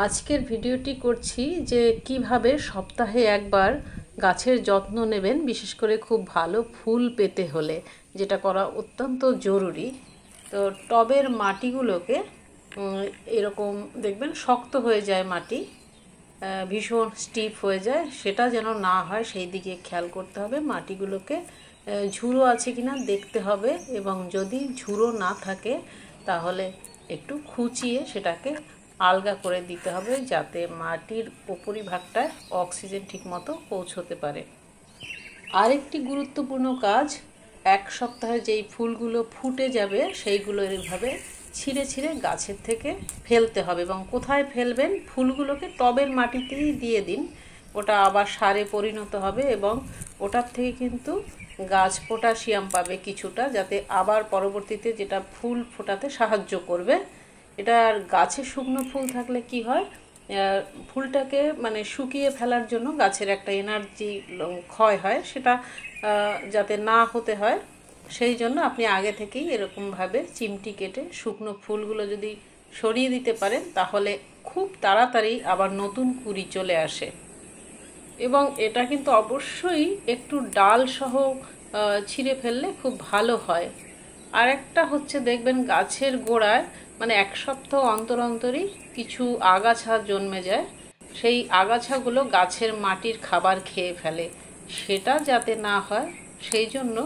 আজকের ভিডিওটি করছি যে কিভাবে সপ্তাহে একবার গাছের যত্ন নেবেন, বিশেষ করে খুব ভালো ফুল পেতে হলে, যেটা করা অত্যন্ত জরুরি। তো টবের মাটিগুলোকে এরকম দেখবেন শক্ত হয়ে যায় মাটি, ভীষণ স্টিফ হয়ে যায়, সেটা যেন না হয় সেই দিকে খেয়াল করতে হবে। মাটিগুলোকে ঝুড়ো আছে কিনা দেখতে হবে, এবং যদি ঝুড়ো না থাকে তাহলে একটু খুঁচিয়ে সেটাকে আলগা করে দিতে হবে, যাতে মাটির উপরিভাগটায় অক্সিজেন ঠিকমতো পৌঁছতে পারে। আরেকটি গুরুত্বপূর্ণ কাজ, এক সপ্তাহে যেই ফুলগুলো ফুটে যাবে সেইগুলো এইভাবে ছিঁড়ে ছিঁড়ে গাছের থেকে ফেলতে হবে। এবং কোথায় ফেলবেন? ফুলগুলোকে টবের মাটিতেই দিয়ে দিন, ওটা আবার সারে পরিণত হবে এবং ওটার থেকে কিন্তু গাছ পটাশিয়াম পাবে কিছুটা, যাতে আবার পরবর্তীতে যেটা ফুল ফোটাতে সাহায্য করবে। এটা গাছে শুকনো ফুল থাকলে কি হয়, ফুলটাকে মানে শুকিয়ে ফেলার জন্য গাছের একটা এনার্জি ক্ষয় হয়, সেটা যাতে না হতে হয় সেই জন্য আপনি আগে থেকেই এরকমভাবে চিমটি কেটে শুকনো ফুলগুলো যদি সরিয়ে দিতে পারেন, তাহলে খুব তাড়াতাড়ি আবার নতুন কুঁড়ি চলে আসে। এবং এটা কিন্তু অবশ্যই একটু ডাল সহ ছিঁড়ে ফেললে খুব ভালো হয়। আর একটা হচ্ছে, দেখবেন গাছের গোড়ায় মানে এক সপ্তাহ অন্তর অন্তরই কিছু আগাছা জন্মে যায়, সেই আগাছাগুলো গাছের মাটির খাবার খেয়ে ফেলে। সেটা যাতে না হয় সেই জন্য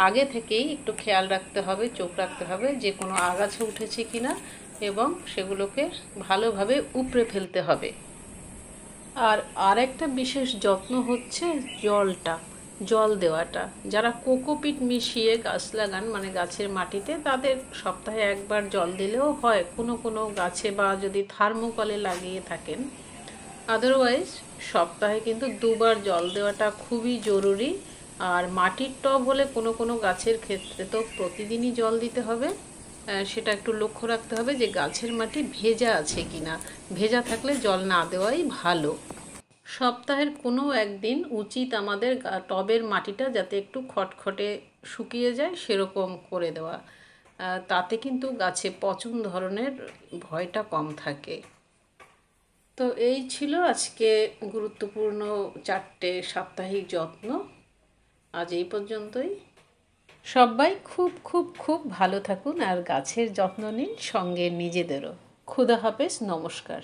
আগে থেকেই একটু খেয়াল রাখতে হবে, চোখ রাখতে হবে যে কোনো আগাছা উঠেছে কিনা, এবং সেগুলোকে ভালোভাবে উপড়ে ফেলতে হবে। আর আরেকটা বিশেষ যত্ন হচ্ছে জল দেওয়াটা। যারা কোকোপিট মিশিয়ে গাছ লাগান, মানে গাছের মাটিতে, তাদের সপ্তাহে একবার জল দিলেও হয় কোনো কোনো গাছে, বা যদি থার্মোকলে লাগিয়ে থাকেন। আদারওয়াইজ সপ্তাহে কিন্তু দুবার জল দেওয়াটা খুবই জরুরি। আর মাটির টব হলে কোনো কোনো গাছের ক্ষেত্রে তো প্রতিদিনই জল দিতে হবে। সেটা একটু লক্ষ্য রাখতে হবে যে গাছের মাটি ভেজা আছে কিনা। ভেজা থাকলে জল না দেওয়াই ভালো। সপ্তাহের কোনো একদিন উচিত আমাদের টবের মাটিটা যাতে একটু খটখটে শুকিয়ে যায় সেরকম করে দেওয়া। তাতে কিন্তু গাছে পচন ধরনের ভয়টা কম থাকে। তো এই ছিল আজকে গুরুত্বপূর্ণ 4টে সাপ্তাহিক যত্ন। আজ এই পর্যন্তই। সবাই খুব খুব খুব ভালো থাকুন আর গাছের যত্ন নিন, সঙ্গে নিজেদেরও। খুদা হাফেজ, নমস্কার।